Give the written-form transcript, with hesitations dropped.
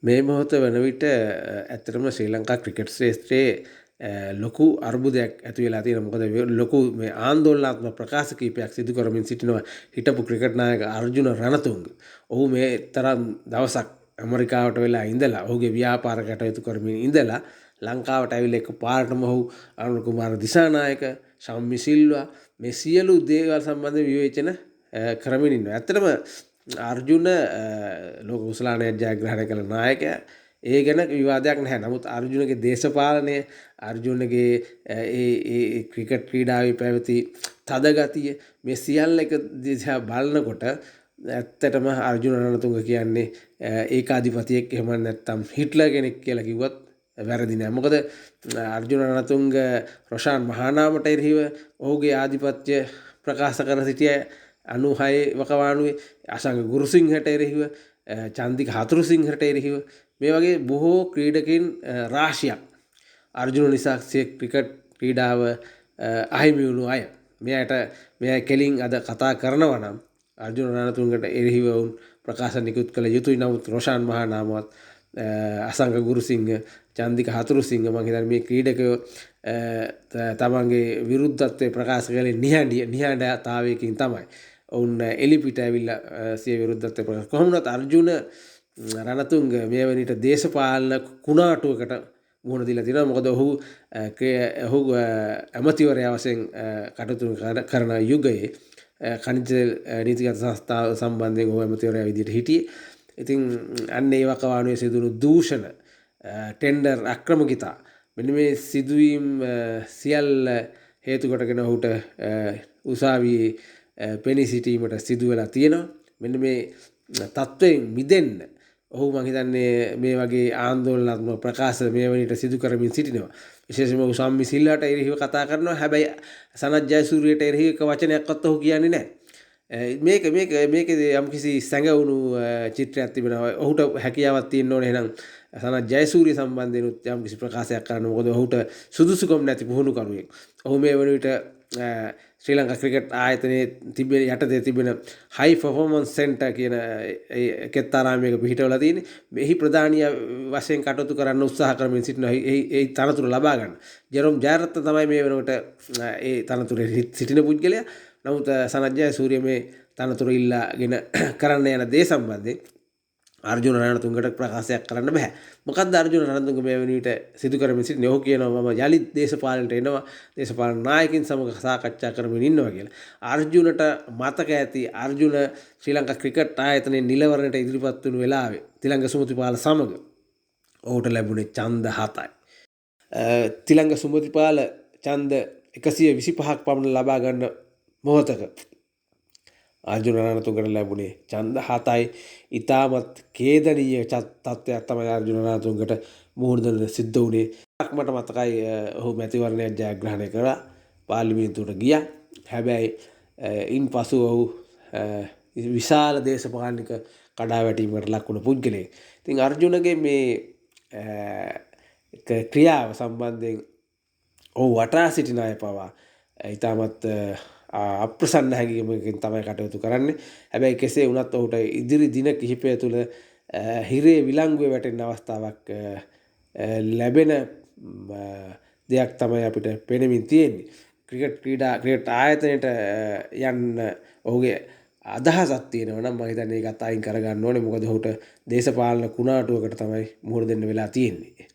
මේ මොහොත වන විට ඇත්තටම ශ්‍රී ලංකා ක්‍රිකට් ශ්‍රේෂ්ත්‍රයේ ලොකු අර්බුදයක් ඇති වෙලා තියෙනවා. මොකද ලොකු මේ ආందోලනාත්මක ප්‍රකාශ කීපයක් සිදු කරමින් සිටිනවා හිටපු ක්‍රිකට් නායක අර්ජුන රණතුංග. ඔහු මේ තරම් දවසක් ඇමරිකාවට වෙලා ඉඳලා ඔහුගේ ව්‍යාපාර කටයුතු කරමින් ඉඳලා ලංකාවට ඇවිල්ලා එකපාරටම ඔහු අරුණ කුමාර දිසානායක, ශම්මි සිල්වා මේ සියලු දේවල් සම්බන්ධව විවේචන කරමින් ඉන්නවා. ඇත්තටම අර්ජුන ලෝක කුසලානයක් ජයග්‍රහණය කළ නායකයා. ඒ ගැන විවාදයක් නැහැ. නමුත් අර්ජුනගේ දේශපාලනය, අර්ජුනගේ ඒ ක්‍රිකට් ක්‍රීඩාවේ පැවති තද ගතිය මේ සියල්ල එක දිහා බලනකොට ඇත්තටම අර්ජුන රණතුංග කියන්නේ ඒකාධිපතියෙක් එහෙම නැත්නම් හිට්ලර් කෙනෙක් කියලා කිව්වත් වැරදි නෑ. මොකද අර්ජුන රණතුංග රොෂාන් මහානාමට එරෙහිව ඔහුගේ ආධිපත්‍ය ප්‍රකාශ කර සිටිය 96 වකවානුවේ අසංග ගුරුසිංහට එරෙහිව චන්දික හතුරුසිංහට එරෙහිව මේ වගේ බොහෝ ක්‍රීඩකින් රාශියක් අර්ජුන නිසා ක්‍රිකට් ක්‍රීඩාව අහිමි වුණු අය. මෙයට කෙලින් අද කතා කරනවා නම් අර්ජුන රණතුංගට එරෙහිව වුන් ප්‍රකාශ නිකුත් කළ යුතුයි. නමුත් රොෂාන් මහානාමවත් අසංග ගුරුසිංහ චන්දික හතුරුසිංහ මම හිතන්නේ මේ ක්‍රීඩකයෝ තමන්ගේ විරුද්ධත්වය ප්‍රකාශ කළේ නිහඬතාවයකින් තමයි. ඔවුන් එලිපිට ඇවිල්ලා සිය විරුද්ධත්වය ප්‍රකාශ කොහොමවත් අර්ජුන රණතුංග මේ වෙනිට දේශපාලන කුණාටුවකට මුහුණ දීලා තියෙනවා. මොකද ඔහු ඇමතිවරයා වශයෙන් කටයුතු කරන යුගයේ khනිජ නීතිගත සංස්ථාව සම්බන්ධයෙන් ඔහු ඇමතිවරයා විදිහට හිටියේ. ඉතින් අන්න ඒ වකවානුවේ සිදුණු දූෂණ, ටෙන්ඩර් අක්‍රමකිතා මෙන්න මේ සිදුවීම් සියල්ල හේතු කොටගෙන ඔහුට උසාවියේ පෙනී සිටීමට සිදු වෙලා තියෙනවා. මෙන්න මේ තත්ත්වයෙන් මිදෙන්න ඔහු මම හිතන්නේ මේ වගේ ආందోලනාත්මක ප්‍රකාශ මේ වෙනිට සිදු කරමින් සිටිනවා. විශේෂයෙන්ම ඔහු ශම්මි සිල්වාට එරෙහිව කතා කරනවා. හැබැයි සනත් ජයසූරියට එරෙහිව එක වචනයක්වත් ඔහු කියන්නේ නැහැ. මේකේ යම්කිසි සැඟවුණු චිත්‍රයක් තිබෙනවා. ඔහුට හැකියාවක් තියෙන්න ඕනේ එහෙනම් සනත් ජයසූරිය සම්බන්ධයෙන් යම්කිසි ප්‍රකාශයක් කරන්න. මොකද ඔහුට සුදුසුකම් නැති පුහුණු කරුවෙක්. ඔහු මේ වන විට ශ්‍රී ලංකා ක්‍රිකට් ආයතනයේ යටතේ තිබෙන හයි පර්ෆෝමන්ස් සෙන්ටර් කියන කෙත්තාරාමයක පිහිටවලා තියෙන්නේ. මෙහි ප්‍රධානීය වශයෙන් කටයුතු කරන්න උත්සාහ කරමින් සිටින ඒ තනතුර ලබා ගන්න. ජෙරොම් ජයරත්න තමයි මේ වෙනකොට ඒ තනතුරේ සිටින පුද්ගලයා. නමුත් සනත් ජයසූරිය මේ තනතුර ඉල්ලාගෙන කරන්න යන දේ සම්බන්ධයෙන් අර්ජුන රණතුංගට ප්‍රකාශයක් කරන්න බෑ. මොකද්ද අර්ජුන රණතුංග මේ වෙන විට සිදු කරමින් සිටින්නේ? ඔහු කියනවා මම යලිත් දේශපාලනයට එනවා. දේශපාලන නායකින් සමග සාකච්ඡා කරමින් ඉන්නවා කියලා. අර්ජුනට මතක ඇති අර්ජුන ශ්‍රී ලංකා ක්‍රිකට් ආයතනයේ නිලවරණයට ඉදිරිපත් වුණු වෙලාවේ තිලංග සුමතිපාල සමග ඔහුට ලැබුණේ ඡන්ද 7යි. තිලංග සුමතිපාල ඡන්ද 125ක් පමණ ලබා ගන්න මොහොතක අර්ජුන රණතුංගට ලැබුණේ ඡන්ද 7යි. ඉතාමත් ඛේදනීය තත්ත්වයක් තමයි අර්ජුන රණතුංගට මුහුණ දෙන්න සිද්ධ වුණේ. මට මතකයි ඔහු මැතිවරණයක් ජයග්‍රහණය කරලා පාර්ලිමේන්තුවට ගියා. හැබැයි ඉන්පසු ඔහු විශාල දේශපාලනික කඩාවැටීමකට ලක් වුණ පුද්ගලයෙක්. ඉතින් අර්ජුනගේ මේ ක්‍රියාව සම්බන්ධයෙන් ඔහු වටා සිටින අය පවා ඉතාමත් අප්‍රසන්න හැඟීමකින් තමයි කටයුතු කරන්නේ. හැබැයි කෙසේ වුණත් ඔහුට ඉදිරි දින කිහිපය තුළ හිරේ විලංගුවේ වැටෙන අවස්ථාවක් ලැබෙන දෙයක් තමයි අපිට පෙනෙමින් තියෙන්නේ. ක්‍රිකට් ආයතනයට යන්න ඔහුගේ අදහසක් තියෙනවා නම් මම හිතන්නේ ඒකත් අයින් කරගන්න ඕනේ. මොකද ඔහුට දේශපාලන කුණාටුවකට තමයි මුහුණ දෙන්න වෙලා තියෙන්නේ.